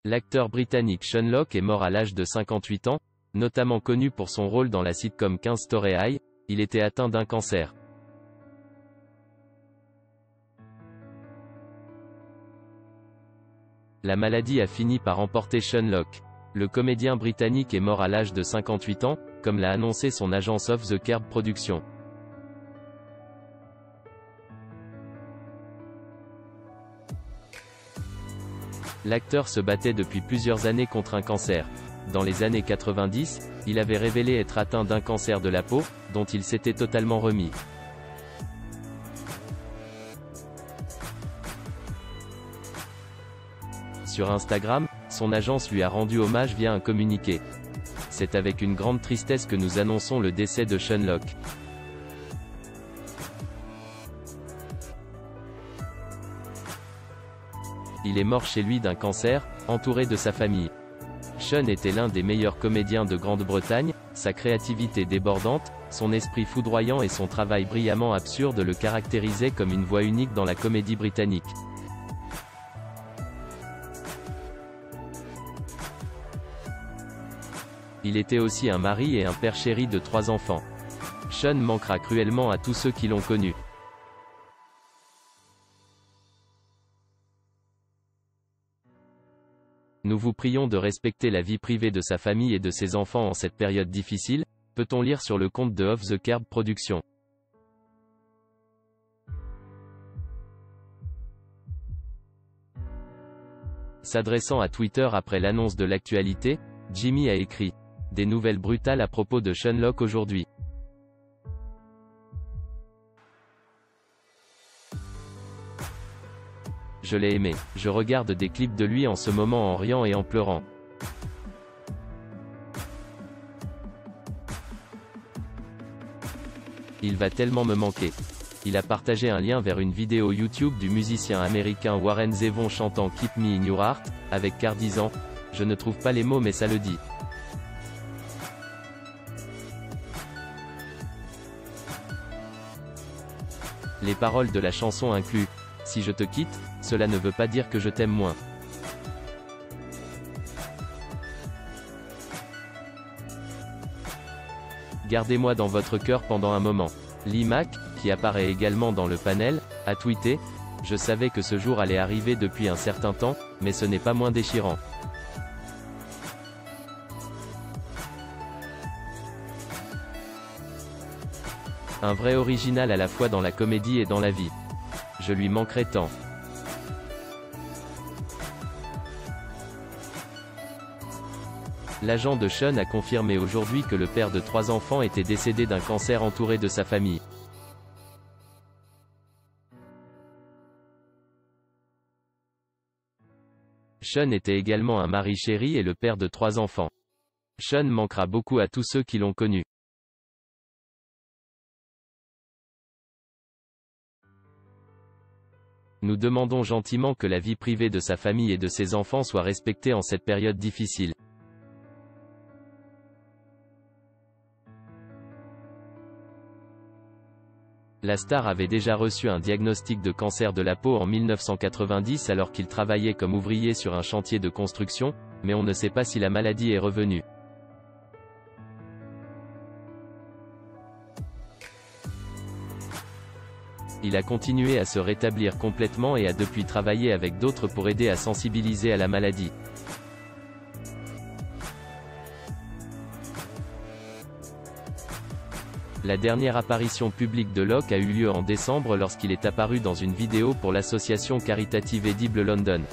L'acteur britannique Sean Lock est mort à l'âge de 58 ans, notamment connu pour son rôle dans la sitcom 15 Story High. Il était atteint d'un cancer. La maladie a fini par emporter Sean Lock. Le comédien britannique est mort à l'âge de 58 ans, comme l'a annoncé son agence Off the Curb Productions. L'acteur se battait depuis plusieurs années contre un cancer. Dans les années 90, il avait révélé être atteint d'un cancer de la peau, dont il s'était totalement remis. Sur Instagram, son agence lui a rendu hommage via un communiqué. C'est avec une grande tristesse que nous annonçons le décès de Sean Lock. Il est mort chez lui d'un cancer, entouré de sa famille. Sean était l'un des meilleurs comédiens de Grande-Bretagne, sa créativité débordante, son esprit foudroyant et son travail brillamment absurde le caractérisaient comme une voix unique dans la comédie britannique. Il était aussi un mari et un père chéri de 3 enfants. Sean manquera cruellement à tous ceux qui l'ont connu. Nous vous prions de respecter la vie privée de sa famille et de ses enfants en cette période difficile, peut-on lire sur le compte de Off the Curb Productions. S'adressant à Twitter après l'annonce de l'actualité, Jimmy a écrit « Des nouvelles brutales à propos de Sean Lock aujourd'hui. Je l'ai aimé. Je regarde des clips de lui en ce moment en riant et en pleurant. Il va tellement me manquer. » Il a partagé un lien vers une vidéo YouTube du musicien américain Warren Zevon chantant Keep Me in Your Heart, avec car disant « Je ne trouve pas les mots mais ça le dit. » Les paroles de la chanson incluent « Si je te quitte, cela ne veut pas dire que je t'aime moins. » Gardez-moi dans votre cœur pendant un moment. Lee Mack, qui apparaît également dans le panel, a tweeté « Je savais que ce jour allait arriver depuis un certain temps, mais ce n'est pas moins déchirant. » Un vrai original à la fois dans la comédie et dans la vie. Je lui manquerai tant. L'agent de Sean a confirmé aujourd'hui que le père de 3 enfants était décédé d'un cancer entouré de sa famille. Sean était également un mari chéri et le père de 3 enfants. Sean manquera beaucoup à tous ceux qui l'ont connu. Nous demandons gentiment que la vie privée de sa famille et de ses enfants soit respectée en cette période difficile. La star avait déjà reçu un diagnostic de cancer de la peau en 1990 alors qu'il travaillait comme ouvrier sur un chantier de construction, mais on ne sait pas si la maladie est revenue. Il a continué à se rétablir complètement et a depuis travaillé avec d'autres pour aider à sensibiliser à la maladie. La dernière apparition publique de Lock a eu lieu en décembre lorsqu'il est apparu dans une vidéo pour l'association caritative Edible London.